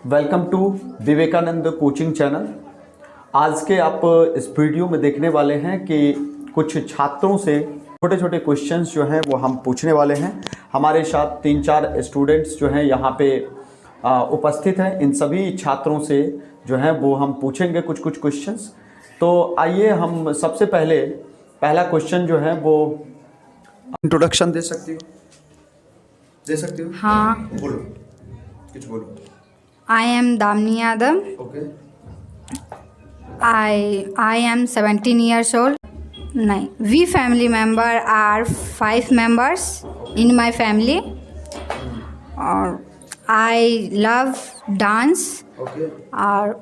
Welcome to Vivekananda coaching channel. आज के आप इस वीडियो में देखने वाले हैं कि कुछ छात्रों से छोटे छोटे क्वेश्चंस जो हैं वो हम पूछने वाले हैं। हमारे साथ 3-4 स्टूडेंट्स जो हैं यहाँ पे उपस्थित हैं। इन सभी छात्रों से जो हैं वो हम पूछेंगे कुछ कुछ क्वेश्चंस। तो आइए हम सबसे पहला क्वेश्चन जो है वो इंट्रोडक्शन दे सकती हो? हाँ। बोलो, कुछ बोलो। I am Damni Yadav. Okay. I am 17 years old. नहीं, we family member are 5 members in my family. और I love dance. ओके और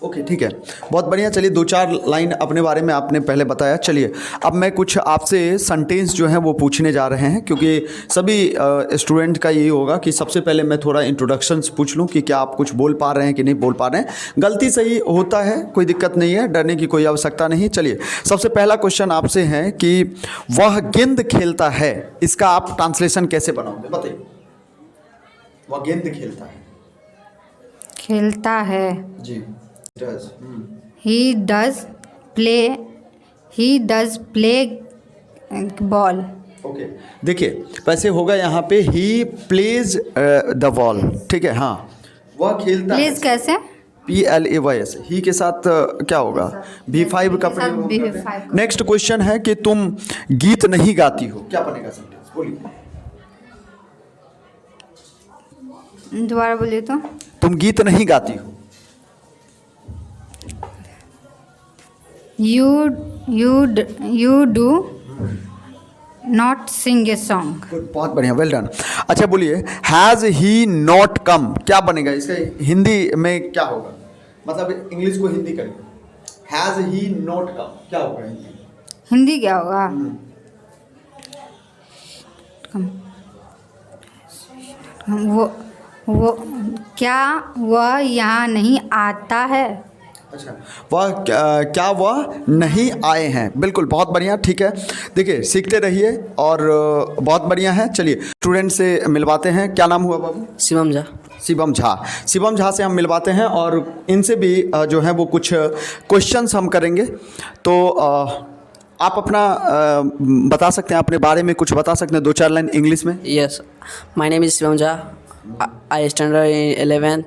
ओके ठीक है, बहुत बढ़िया। चलिए 2-4 लाइन अपने बारे में आपने पहले बताया। चलिए अब मैं कुछ आपसे सेंटेंस जो हैं वो पूछने जा रहे हैं, क्योंकि सभी स्टूडेंट का यही होगा कि सबसे पहले मैं थोड़ा इंट्रोडक्शंस पूछ लूं कि क्या आप कुछ बोल पा रहे हैं कि नहीं बोल पा रहे हैं। गलती सही होता है, कोई दिक्कत नहीं है, डरने की कोई आवश्यकता नहीं। चलिए सबसे पहला क्वेश्चन आपसे है कि वह गेंद खेलता है, इसका आप ट्रांसलेशन कैसे बनाओगे, बताइए। वह गेंद खेलता है। जी। He does play ball. Okay देखिए वैसे होगा यहाँ पे ही प्लेज द बॉल, ठीक है। हाँ, वह खेलता Plays कैसे? PLAYS ही के साथ क्या होगा, V5 का प्रयोग होगा। नेक्स्ट क्वेश्चन है कि तुम गीत नहीं गाती हो, क्या बनेगा सेंटेंस, बोलिए। दोबारा बोलिए तो। तुम गीत नहीं गाती हो। You do not sing a song. बहुत बढ़िया, वेल डन। अच्छा बोलिए, हैज़ ही नॉट कम, क्या बनेगा इसका हिंदी में क्या होगा, मतलब इंग्लिश को हिंदी करिए। हैज़ ही नॉट कम क्या होगा हिंदी क्या होगा? वो क्या वह यहाँ नहीं आता है? अच्छा, वह क्या वह नहीं आए हैं, बिल्कुल, बहुत बढ़िया, ठीक है। देखिए सीखते रहिए और बहुत बढ़िया है। चलिए स्टूडेंट से मिलवाते हैं। क्या नाम हुआ बाबू? शिवम झा। शिवम झा से हम मिलवाते हैं और इनसे भी जो है वो कुछ क्वेश्चंस हम करेंगे। तो आप अपना बता सकते हैं, अपने बारे में कुछ बता सकते हैं 2-4 लाइन इंग्लिश में? Yes, my name is Shivam Jha. I standard in 11th.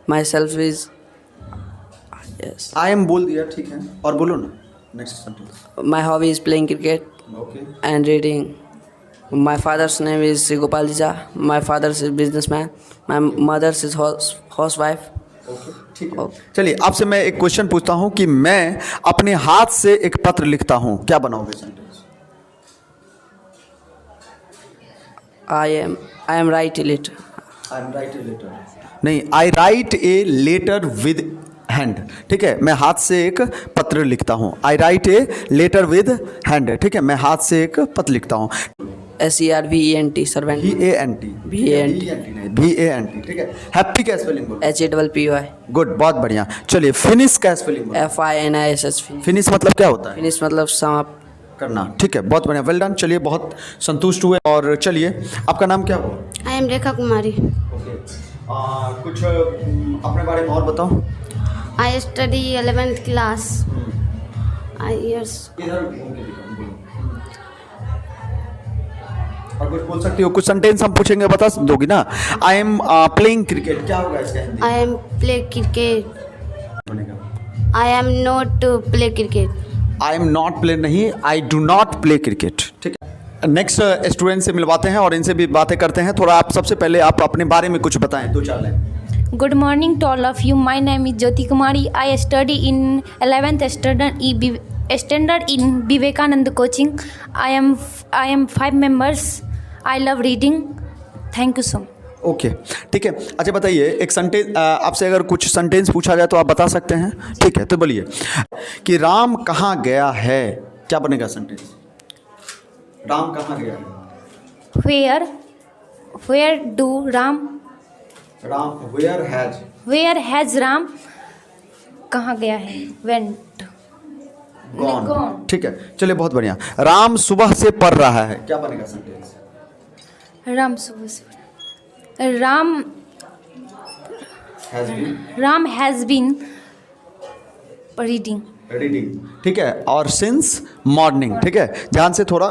Myself is yes. I am बोल दिया, ठीक है, और बोलो ना next sentence. My hobby is playing cricket okay and reading. My father's name is Gopal Jha. My father is businessman. My mother is housewife. Okay ठीक है। चलिए आपसे मैं एक क्वेश्चन पूछता हूँ कि मैं अपने हाथ से एक पत्र लिखता हूँ, क्या बनाओगे sentence? I am write a letter. नहीं, I write a letter with hand, ठीक है। मैं हाथ से एक पत्र लिखता हूँ। I write a letter with hand, ठीक है, मैं हाथ से एक पत्र लिखता हूँ। SERVENT servant. VANT, ठीक है। हैप्पी का स्पेलिंग बोलो। HAPPY. गुड, बहुत बढ़िया। चलिए फिनिश का स्पेलिंग बोलो। FINISH. फिनिश मतलब क्या होता है? Finish मतलब समाप्त करना, ठीक है, बहुत बढ़िया, वेल डन। चलिए बहुत संतुष्ट हुए। और चलिए आपका नाम क्या हुआ? आई एम रेखा कुमारी। कुछ अपने बारे में और बताओ। I study 11th class. और कुछ बोल सकती हो, कुछ सेंटेंस हम पूछेंगे, बता दोगी ना। आई एम प्लेइंग क्रिकेट, क्या होगा इसका Hindi? I am play cricket. I am not play cricket. I am not play नहीं, I do not play cricket, ठीक है। नेक्स्ट स्टूडेंट से मिलवाते हैं और इनसे भी बातें करते हैं। थोड़ा आप सबसे पहले आप अपने बारे में कुछ बताएं, 2-4 line. Good morning to all of you. My name is Jyoti Kumari. I study in 11th standard in Vivekanand coaching. I am 5 members. I love reading. Thank you so much. Okay ठीक है। अच्छा बताइए, एक sentence आपसे अगर कुछ sentence पूछा जाए तो आप बता सकते हैं, ठीक है। तो बोलिए कि राम कहाँ गया है, क्या बनेगा सेंटेंस? राम कहाँ गया है? Where do Ram? Where has Ram? कहाँ गया है? Went. Gone. ठीक है, चलिए बहुत बढ़िया। राम सुबह से पढ़ रहा है, क्या बनेगा सेंटेंस? राम सुबह से Ram Ram has been reading. Reading, ठीक है, और सिंस मॉर्निंग, ठीक है। ध्यान से थोड़ा,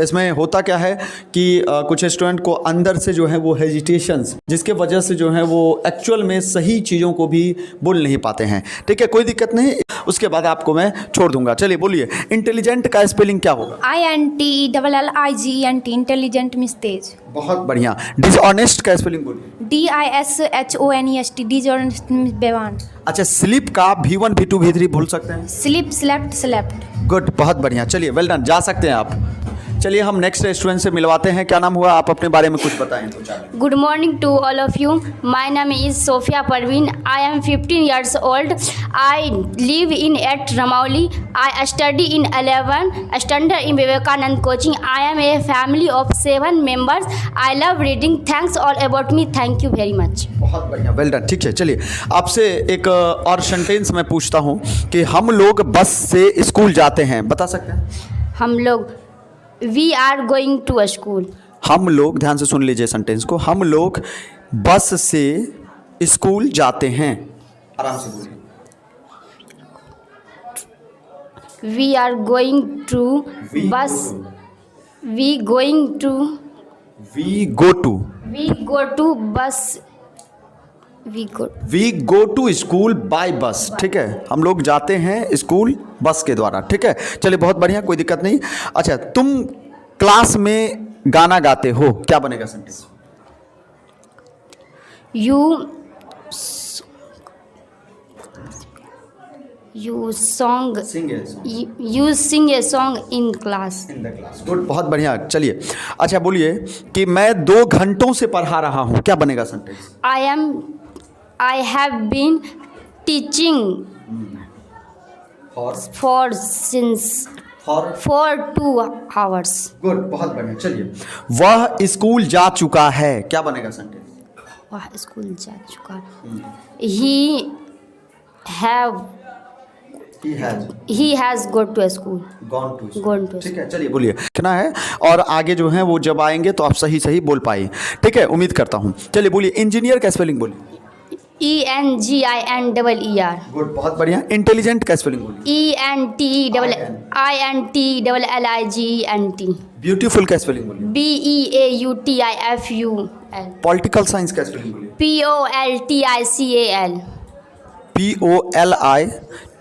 इसमें होता क्या है कि कुछ स्टूडेंट को अंदर से जो है वो हेजिटेशंस, जिसके वजह से जो है वो एक्चुअल में सही चीज़ों को भी बोल नहीं पाते हैं, ठीक है। कोई दिक्कत नहीं, उसके बाद आपको मैं छोड़ दूंगा। चलिए बोलिए, इंटेलिजेंट का स्पेलिंग क्या होगा? INTELLIGENT, इंटेलिजेंट मीन्स तेज। बहुत बढ़िया। डिसऑनेस्ट का स्पेलिंग बोलिए। DISHONEST, डिसऑनेस्ट मीन्स बेईमान। अच्छा, स्लीप का V1 V2 V3 भूल सकते हैं? Sleep, slept, slept. गुड, बहुत बढ़िया। चलिए, वेल डन, जा सकते हैं आप। चलिए हम नेक्स्ट स्टूडेंट से मिलवाते हैं। क्या नाम हुआ? आप अपने बारे में कुछ बताएं तो चाहे। Good morning to all of you. My name is Sophia Parveen. I am 15 years old. I live in at Ramauli. I study in 11th standard in Vivekanand coaching. I am a family of 7 members. I love reading. Thanks all about me. Thank you very much. बहुत बढ़िया, well done. ठीक है, चलिए आपसे एक और sentence मैं पूछता हूँ कि हम लोग बस से स्कूल जाते हैं, बता सकते हैं? हम लोग We are going to a school. हम लोग, ध्यान से सुन लीजिए सेंटेंस को, हम लोग बस से स्कूल जाते हैं। आराम से बोलिए। We are going to bus. We going to. We go to. We go to bus. We go to school by बस, ठीक है। हम लोग जाते हैं स्कूल बस के द्वारा, ठीक है। चलिए बहुत बढ़िया, कोई दिक्कत नहीं। अच्छा, तुम क्लास में गाना गाते हो, क्या बनेगा sentence? You sing a song in class. Good, बहुत बढ़िया। चलिए अच्छा बोलिए कि मैं 2 घंटों से पढ़ा रहा हूँ, क्या बनेगा sentence? I have been teaching for 2 hours. Good, बहुत बढ़िया। चलिए, वह स्कूल जा चुका है, क्या बनेगा सेंटेंस? वह स्कूल जा चुका है। He has gone to school. Gone to. ठीक है, चलिए बोलिए कितना है, और आगे जो है वो जब आएंगे तो आप सही सही बोल पाए, ठीक है, उम्मीद करता हूँ। चलिए बोलिए, इंजीनियर का स्पेलिंग बोलिए। ENGINER. गुड, बहुत बढ़िया। इंटेलिजेंट का स्पेलिंग बोलिए। ENTELLIGENT. ब्यूटीफुल का स्पेलिंग बोलिए। BEAUTIFUL. पॉलिटिकल साइंस का स्पेलिंग बोलिए। POLTICAL.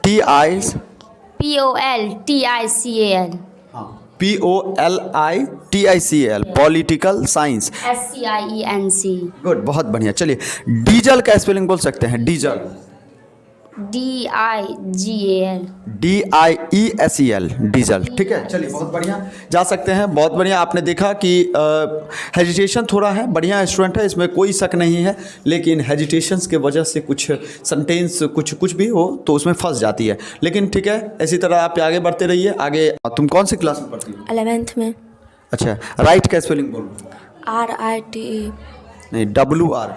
POLTICAL. POLITICAL, political science. SCIENC. Good, बहुत बढ़िया। चलिए, डीजल का स्पेलिंग बोल सकते हैं? डीजल। DIGAL. DIESEL, डीजल, ठीक है। चलिए बहुत बढ़िया, जा सकते हैं। बहुत बढ़िया, आपने देखा कि हेजिटेशन थोड़ा है, बढ़िया स्टूडेंट है, इसमें कोई शक नहीं है, लेकिन हेजिटेशंस के वजह से कुछ सेंटेंस कुछ भी हो तो उसमें फंस जाती है, लेकिन ठीक है, इसी तरह आप आगे बढ़ते रहिए। आगे तुम कौन सी क्लास में पढ़ती हो? 11th में। अच्छा, राइट का स्पेलिंग बोलो। RITE। नहीं, WR।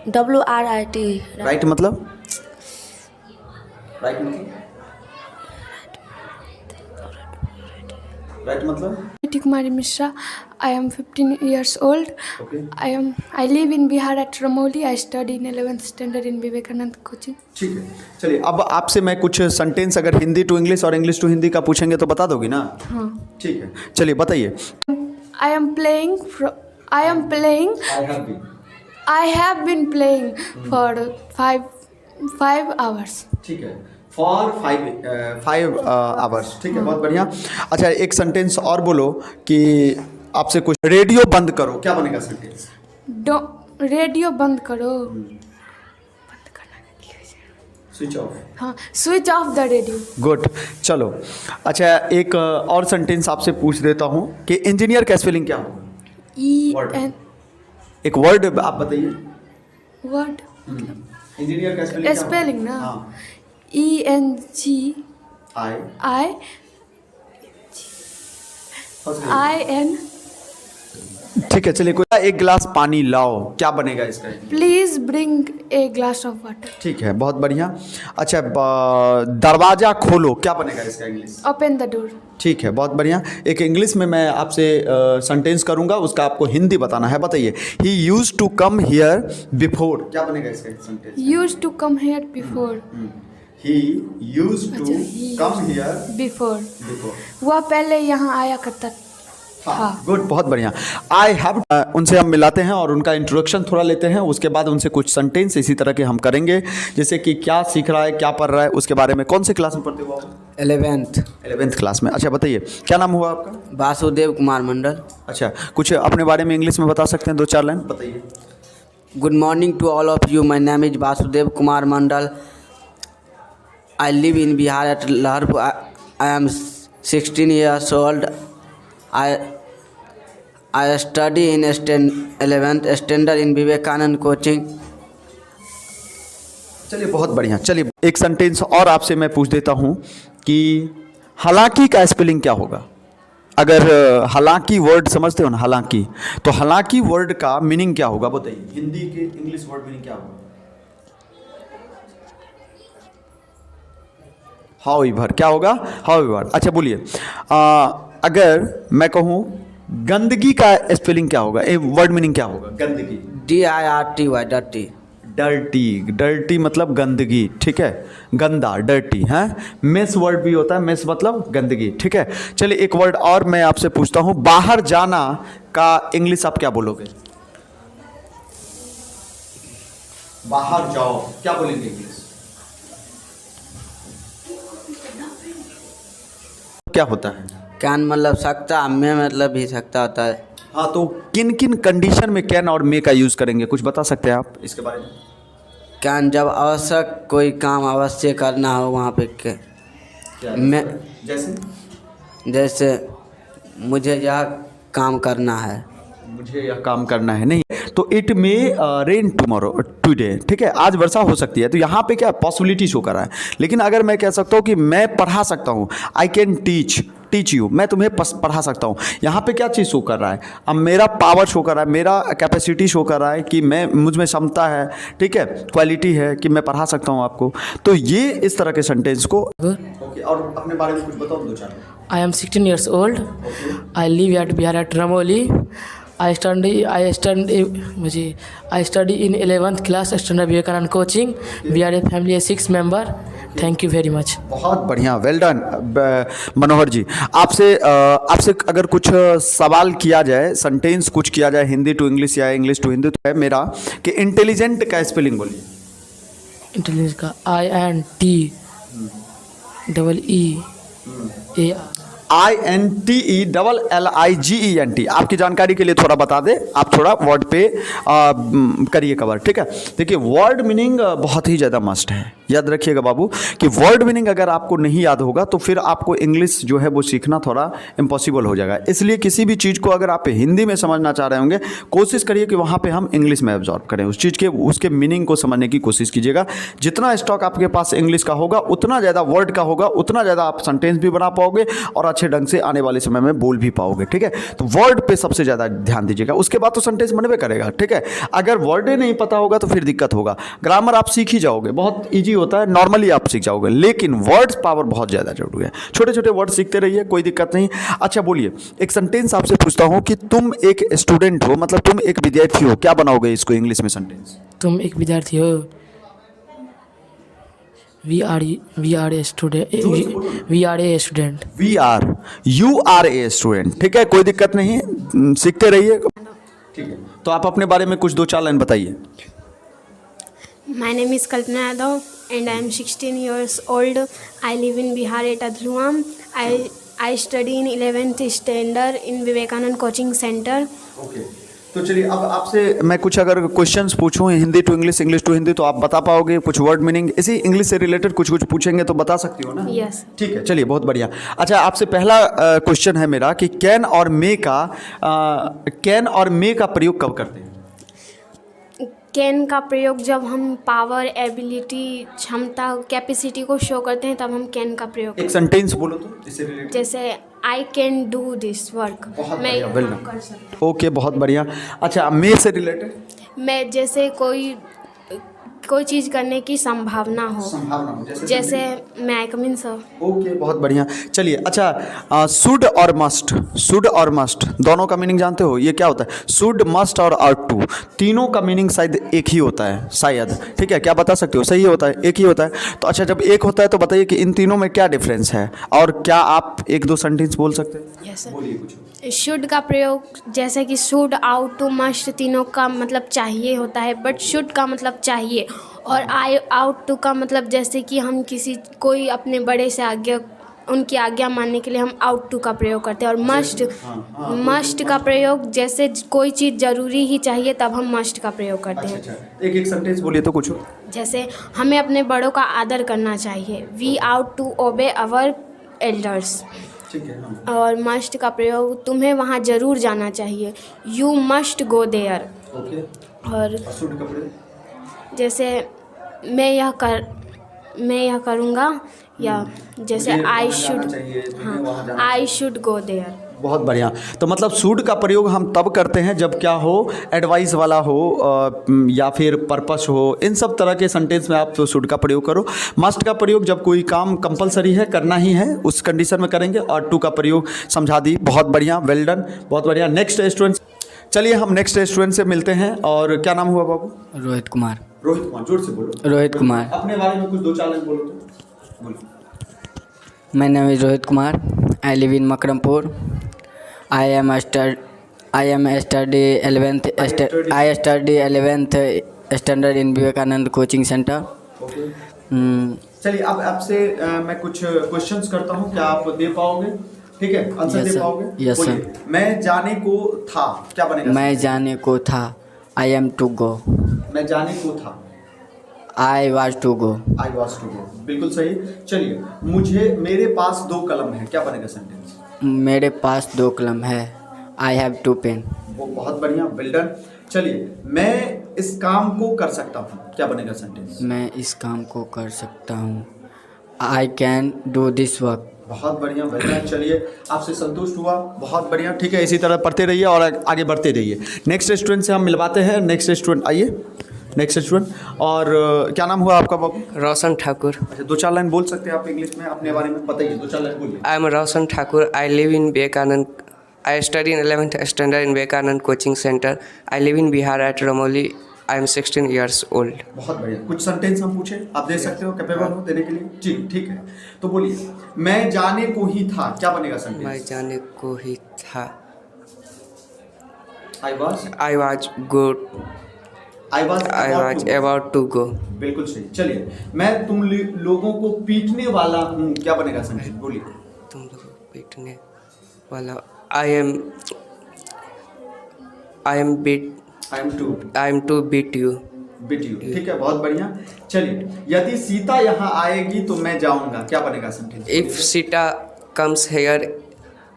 WRIT। राइट मतलब? राइट मतलब? Kumari Mishra. I am 15 years old. Okay. I live in Bihar at Ramauli. I study in 11th standard in Vivekanand coaching. ठीक है, चलिए अब आपसे मैं कुछ सेंटेंस अगर हिंदी टू इंग्लिश और इंग्लिश टू हिंदी का पूछेंगे तो बता दोगी ना? हाँ। ठीक है, चलिए बताइए। I have been playing for 5 hours. ठीक है, फॉर 5 आवर्स, ठीक है, बहुत बढ़िया। अच्छा, एक सेंटेंस और बोलो कि आपसे कुछ, रेडियो बंद करो, क्या बनेगा सेंटेंस? रेडियो बंद करो। Switch off. हाँ, switch off the radio. Good, चलो अच्छा, एक और सेंटेंस आपसे पूछ देता हूँ कि इंजीनियर का स्पेलिंग क्या होगा? EN. एक वर्ड आप बताइए। वर्ड इंजीनियर का स्पेलिंग स्पेलिंग ना? हाँ। ENGIN. ठीक है, चलिए कोई एक गिलास पानी लाओ, क्या बनेगा इसका? Please bring a glass of water. ठीक है, बहुत बढ़िया। अच्छा, दरवाजा खोलो, क्या बनेगा इसका इंग्लिश? Open the door. ठीक है, बहुत बढ़िया। एक इंग्लिश में मैं आपसे सेंटेंस करूंगा, उसका आपको हिंदी बताना है। बताइए, he used to come here before, क्या बनेगा इसका sentence? Used to come here before. He used to come here Before. Before. वह पहले यहाँ आया करता था. गुड, बहुत बढ़िया। आई हैव, उनसे हम मिलाते हैं और उनका इंट्रोडक्शन थोड़ा लेते हैं, उसके बाद उनसे कुछ सेंटेंस इसी तरह के हम करेंगे, जैसे कि क्या सीख रहा है, क्या पढ़ रहा है, उसके बारे में। कौन से क्लास में पढ़ते हो आप? 11th क्लास में। अच्छा, बताइए क्या नाम हुआ आपका? वासुदेव कुमार मंडल। अच्छा, कुछ अपने बारे में इंग्लिश में बता सकते हैं, 2-4 लाइन बताइए। Good morning to all of you. My name is Vasudev Kumar Mandal. I live in Bihar at Laharpur. I am 16 years old. I study in 11th standard in Vivekanand coaching. चलिए, बहुत बढ़िया। चलिए, एक sentence और आपसे मैं पूछ देता हूँ कि हालांकि का स्पेलिंग क्या होगा? अगर हालांकि वर्ड समझते हो ना, हालांकि, तो हालांकि वर्ड का मीनिंग क्या होगा बताइए? हिंदी के इंग्लिश वर्ड मीनिंग क्या होगा? हाउ एवर, क्या होगा? How ever. अच्छा, बोलिए, अगर मैं कहूँ गंदगी का स्पेलिंग क्या होगा? ए वर्ड मीनिंग क्या होगा गंदगी? DIRTY dirty. डर्टी मतलब गंदगी, ठीक है, गंदा, डर्टी है। मेस वर्ड भी होता है, मेस मतलब गंदगी, ठीक है। चलिए, एक वर्ड और मैं आपसे पूछता हूँ, बाहर जाना का इंग्लिश आप क्या बोलोगे? बाहर जाओ, क्या बोलेंगे इंग्लिश? क्या होता है? कैन मतलब सकता, मैं मतलब भी सकता होता है। हाँ, तो किन किन कंडीशन में कैन और मे का यूज करेंगे, कुछ बता सकते हैं आप इसके बारे में? कैन जब आवश्यक कोई काम अवश्य करना हो वहाँ पे मैं जैसे मुझे यह काम करना है, मुझे यह काम करना है, नहीं तो it may rain tomorrow, today, ठीक है, आज वर्षा हो सकती है। तो यहाँ पे क्या पॉसिबिलिटी शो कर रहा है। लेकिन अगर मैं कह सकता हूँ कि मैं पढ़ा सकता हूँ, आई कैन टीच यू, मैं तुम्हें पढ़ा सकता हूँ, यहाँ पे क्या चीज़ शो कर रहा है? अब मेरा पावर शो कर रहा है, मेरा कैपेसिटी शो कर रहा है कि मैं, मुझ में क्षमता है, ठीक है, क्वालिटी है कि मैं पढ़ा सकता हूँ आपको। तो ये इस तरह के सेंटेंस को ओके। और अपने बारे में कुछ बताओ, 2-4। I am 16 years old. I live at Bihar at Ramoli. I study in 11th class standard Vivekanand coaching. We are a family of 6 member. Thank you very much. बहुत बढ़िया, वेल डन मनोहर जी। आपसे अगर कुछ सवाल किया जाए, सेंटेंस कुछ किया जाए हिंदी टू इंग्लिश या इंग्लिश टू हिंदी, तो है मेरा कि इंटेलिजेंट का स्पेलिंग बोलिए। इंटेलिजेंस का INTELLIGENT। आपकी जानकारी के लिए थोड़ा बता दें, आप थोड़ा वर्ड पे करिए कवर, ठीक है। देखिए, वर्ड मीनिंग बहुत ही ज़्यादा मस्ट है, याद रखिएगा बाबू कि वर्ड मीनिंग अगर आपको नहीं याद होगा तो फिर आपको इंग्लिश जो है वो सीखना थोड़ा इम्पॉसिबल हो जाएगा। इसलिए किसी भी चीज़ को अगर आप हिंदी में समझना चाह रहे होंगे, कोशिश करिए कि वहाँ पे हम इंग्लिश में एब्जॉर्ब करें उस चीज़ के, उसके मीनिंग को समझने की कोशिश कीजिएगा। जितना स्टॉक आपके पास इंग्लिश का होगा, उतना ज़्यादा वर्ड का होगा, उतना ज़्यादा आप सेंटेंस भी बना पाओगे और अच्छे ढंग से आने वाले समय में बोल भी पाओगे, ठीक है। तो वर्ड पे सबसे ज़्यादा ध्यान दीजिएगा, उसके बाद तो सेंटेंस बनबे करेगा, ठीक है। अगर वर्ड ही नहीं पता होगा तो फिर दिक्कत होगा। ग्रामर आप सीख ही जाओगे, बहुत ईजी होता है, नॉर्मली आप सीख जाओगे, लेकिन वर्ड्स पावर बहुत ज़्यादा जरूरी है। छोटे छोटे वर्ड सीखते रहिए, कोई दिक्कत नहीं। अच्छा, बोलिए, एक सेंटेंस आपसे पूछता हूँ कि तुम एक स्टूडेंट हो, मतलब तुम एक विद्यार्थी हो, क्या बनाओगे इसको इंग्लिश में सेंटेंस? तुम एक विद्यार्थी हो। We are a student. You are a student, ठीक है, कोई दिक्कत नहीं, सीखते रहिए, ठीक है। तो आप अपने बारे में कुछ 2-4 लाइन बताइए। My name is Kalpana Yadav and I am 16 years old. I live in Bihar at Adluam. I study in 11th standard in Vivekanand Coaching Center. Okay. तो चलिए, अब आपसे मैं कुछ अगर क्वेश्चंस पूछूं Hindi to English, English to Hindi, तो आप बता पाओगे कुछ वर्ड मीनिंग? इसी इंग्लिश से रिलेटेड कुछ पूछेंगे तो बता सकती हो ना? Yes. ठीक है, चलिए, बहुत बढ़िया। अच्छा, आपसे पहला क्वेश्चन है मेरा कि कैन और मे का प्रयोग कब करते हैं? कैन का प्रयोग जब हम पावर, एबिलिटी, क्षमता, कैपेसिटी को शो करते हैं तब हम कैन का प्रयोग एक सेंटेंस बोलो तो इससे रिलेटेड। जैसे I can do this work, बहुत मैं बढ़िया, ये well काम done। कर सकता ओके, बहुत बढ़िया। अच्छा, मे से रिलेटेड हूँ। मैं जैसे कोई चीज़ करने की संभावना हो, संभावना हो, जैसे मैं आई कम इन सर। ओके, बहुत बढ़िया। चलिए, अच्छा, शुड और मस्ट, शुड और मस्ट दोनों का मीनिंग जानते हो? ये क्या होता है? शुड, मस्ट और आउट टू, तीनों का मीनिंग शायद एक ही होता है, शायद। ठीक है, क्या बता सकते हो? सही होता है, एक ही होता है। तो अच्छा, जब एक होता है तो बताइए कि इन तीनों में क्या डिफरेंस है, और क्या आप एक दो सेंटेंस बोल सकते हैं? Yes sir. बोलिए कुछ। शुड का प्रयोग जैसे कि शुड, आउट टू, मस्ट तीनों का मतलब चाहिए होता है, बट शुड का मतलब चाहिए, और आई आउट टू का मतलब जैसे कि हम कोई अपने बड़े से उनकी आज्ञा मानने के लिए हम आउट टू का प्रयोग करते हैं। और मस्ट का प्रयोग जैसे कोई चीज़ ज़रूरी ही चाहिए तब हम मस्ट का प्रयोग करते हैं। अच्छा, एक एक सेंटेंस बोलिए तो कुछ। जैसे हमें अपने बड़ों का आदर करना चाहिए, we out to obey our elders. ठीक है, हाँ। और मस्ट का प्रयोग तुम्हें वहाँ ज़रूर जाना चाहिए, you must go there. Okay, और शुड का प्रयोग जैसे मैं यह करूँगा, या जैसे मुझे आई वहाँ शुड, जाना चाहिए, तुम्हें वहाँ हाँ, जाना आई शुड गो देयर। बहुत बढ़िया। तो मतलब शुड का प्रयोग हम तब करते हैं जब क्या हो, एडवाइस वाला हो, या फिर पर्पस हो, इन सब तरह के सेंटेंस में आप तो शुड का प्रयोग करो। मस्ट का प्रयोग जब कोई काम कंपलसरी है, करना ही है, उस कंडीशन में करेंगे। और टू का प्रयोग समझा दी, बहुत बढ़िया, वेल डन, बहुत बढ़िया। नेक्स्ट स्टूडेंट, चलिए हम नेक्स्ट स्टूडेंट से मिलते हैं। और क्या नाम हुआ बाबू? रोहित कुमार। रोहित कुमार, जोर से बोलो। रोहित कुमार। अपने बारे में कुछ दो चार लाइन बोलो तो। बोलो। My name is Rohit Kumar. I live in Makrampur. I study 11th standard in Vivekanand Coaching Center. Okay, Hmm, चलिए अब आपसे मैं कुछ क्वेश्चंस करता हूँ, क्या आप दे पाओगे? ठीक है, आंसर Yes, दे sir. पाओगे? Yes, sir. बोलिए। मैं जाने को था, क्या बनेगा? मैं जाने को था। I am to go. मैं जाने को था, I was to go. I was to go, बिल्कुल सही। चलिए, मेरे पास दो कलम है, क्या बनेगा सेंटेंस? मेरे पास दो कलम है। I have two pen. वो बहुत बढ़िया, वेल डन। चलिए, मैं इस काम को कर सकता हूँ, क्या बनेगा सेंटेंस? मैं इस काम को कर सकता हूँ। I can do this work. बहुत बढ़िया, वेल डन। चलिए, आपसे संतुष्ट हुआ, बहुत बढ़िया। ठीक है, इसी तरह पढ़ते रहिए और आगे बढ़ते रहिए। नेक्स्ट स्टूडेंट से हम मिलवाते हैं। नेक्स्ट स्टूडेंट आइए, नेक्स्ट स्टूडेंट। और क्या नाम हुआ आपका बाबू? रोशन ठाकुर। अच्छा, दो चार लाइन बोल सकते हैं आप इंग्लिश में अपने बारे में, बताइए, दो चार लाइन बोलिए। I am Roshan Thakur. I live in Vivekanand. I study in 11th standard in Vivekanand Coaching Center. I live in Bihar at Ramoli. I am 16 years old. बहुत बढ़िया। कुछ सेंटेंस हम पूछे, आप दे सकते हो, कैपेबल हो देने के लिए? जी, ठीक है। तो बोलिए, मैं जाने को ही था, क्या बनेगा सेंटेंस? मैं जाने को ही था। I was I was good. I was I was about to go. बिल्कुल सही। चलिए, मैं तुम लोगों को पीटने वाला हूँ, क्या बनेगा सेंटेंस? बोलिए। तुम लोगों को पीटने वाला। I am to beat you. Beat you, ठीक है, बहुत बढ़िया। चलिए, यदि सीता यहाँ आएगी तो मैं जाऊँगा, क्या बनेगा sentence? If Sita comes here,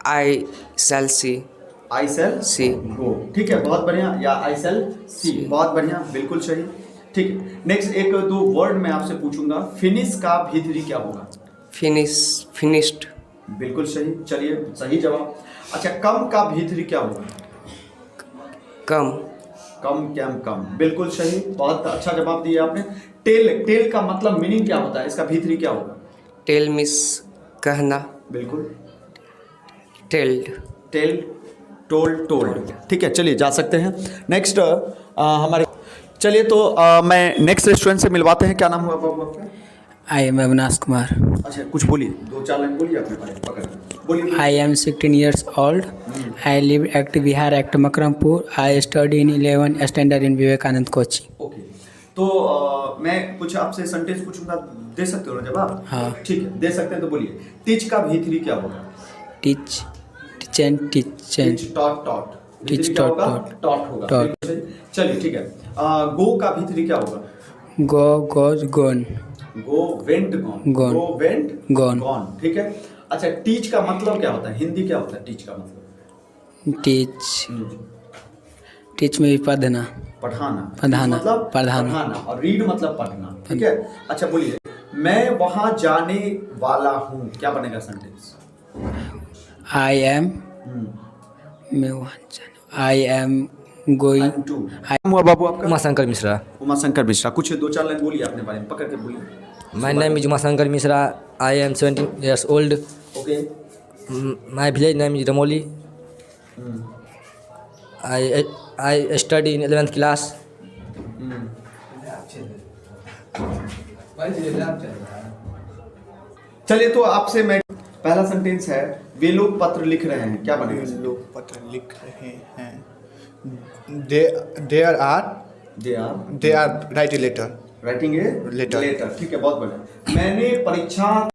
I shall see. I shall See. Go, ठीक है, बहुत बढ़िया। या आई सेल सी, बहुत बढ़िया, बिल्कुल सही। ठीक है, नेक्स्ट एक दो वर्ड मैं आपसे पूछूंगा। फिनिश का भीतरी क्या होगा? Finished. बिल्कुल सही, चलिए, सही जवाब। अच्छा, कम का भीतरी क्या होगा? Come. कम, बिल्कुल सही, बहुत अच्छा जवाब दिया आपने। टेल का मतलब मीनिंग क्या होता है, इसका भीतरी क्या होगा? Tell me कहना. बिल्कुल, Telled. टेल, टोल्ड, ठीक है। चलिए, जा सकते हैं नेक्स्ट हमारे। चलिए, तो मैं नेक्स्ट स्टूडेंट से मिलवाते हैं। क्या नाम हुआ बाबू आपका? I am Avinash Kumar. अच्छा, कुछ बोलिए, दो चार लाइन बोलिए अपने बारे में, पकड़ बोलिए। I am 16 years old. I live at Bihar at Makrampur. I study in 11th standard in Vivekanand Coaching. Okay, तो मैं कुछ आपसे सेंटेंस पूछूंगा, दे सकते हो ना जवाब? हाँ। ठीक है, दे सकते हैं, तो बोलिए। टीच का भीतरी क्या होगा? Teach and teach, taught, Teach, taught होगा। Taught. बिल्कुल सही। चलिए, ठीक है। गो का भीतरी क्या होगा? Go, goes, gone. Go went Gone. Go went Gone. Gone, ठीक है। अच्छा, टीच का मतलब क्या होता है? हिंदी क्या होता है टीच का मतलब? Teach में भी पढ़ना. पढ़ाना। पढ़ाना, मतलब पढ़ाना। और रीड मतलब पढ़ना। ठीक है, अच्छा बोलिए, मैं वहां जाने वाला हूँ, क्या बनेगा sentence? I am, I am going to. हुआ बाबू आपका? उमाशंकर मिश्रा। उमाशंकर मिश्रा, कुछ 2-4 लाइन बोलिए अपने बारे में, पकड़ के बोलिए। My name is Umashankar Mishra. I am 17 years old. Okay. My village name is Ramoli. I study in 11th class. चलिए, तो आपसे मैं पहला सेंटेंस है, वे लोग पत्र लिख रहे हैं, क्या बनेगा? लोग पत्र लिख रहे हैं, they are writing a letter. Writing a letter. ठीक है, बहुत बढ़िया। मैंने परीक्षा